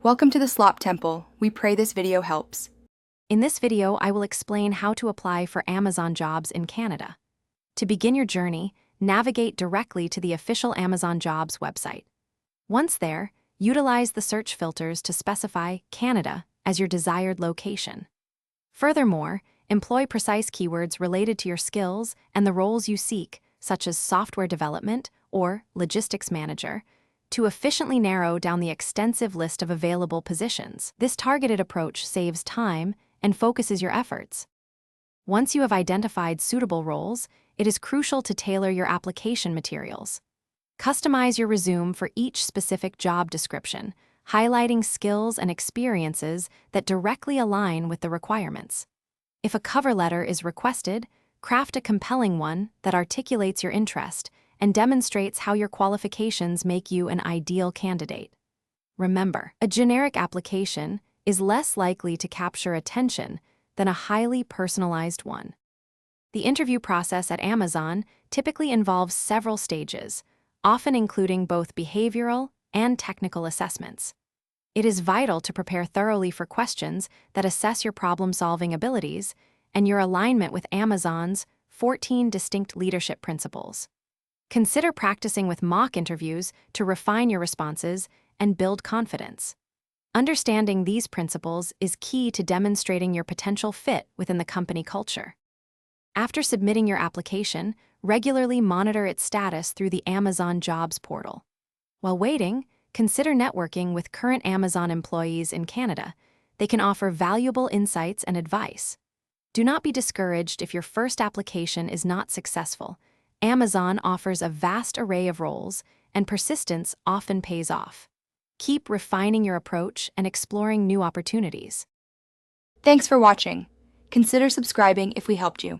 Welcome to the Slop Temple. We pray this video helps. In this video, I will explain how to apply for Amazon jobs in Canada. To begin your journey, navigate directly to the official Amazon Jobs website. Once there, utilize the search filters to specify Canada as your desired location. Furthermore, employ precise keywords related to your skills and the roles you seek, such as software development or logistics manager, to efficiently narrow down the extensive list of available positions. This targeted approach saves time and focuses your efforts. Once you have identified suitable roles, it is crucial to tailor your application materials. Customize your resume for each specific job description, highlighting skills and experiences that directly align with the requirements. If a cover letter is requested, craft a compelling one that articulates your interest and demonstrates how your qualifications make you an ideal candidate. Remember, a generic application is less likely to capture attention than a highly personalized one. The interview process at Amazon typically involves several stages, often including both behavioral and technical assessments. It is vital to prepare thoroughly for questions that assess your problem-solving abilities and your alignment with Amazon's 14 distinct leadership principles. Consider practicing with mock interviews to refine your responses and build confidence. Understanding these principles is key to demonstrating your potential fit within the company culture. After submitting your application, regularly monitor its status through the Amazon Jobs portal. While waiting, consider networking with current Amazon employees in Canada. They can offer valuable insights and advice. Do not be discouraged if your first application is not successful. Amazon offers a vast array of roles, and persistence often pays off. Keep refining your approach and exploring new opportunities. Thanks for watching. Consider subscribing if we helped you.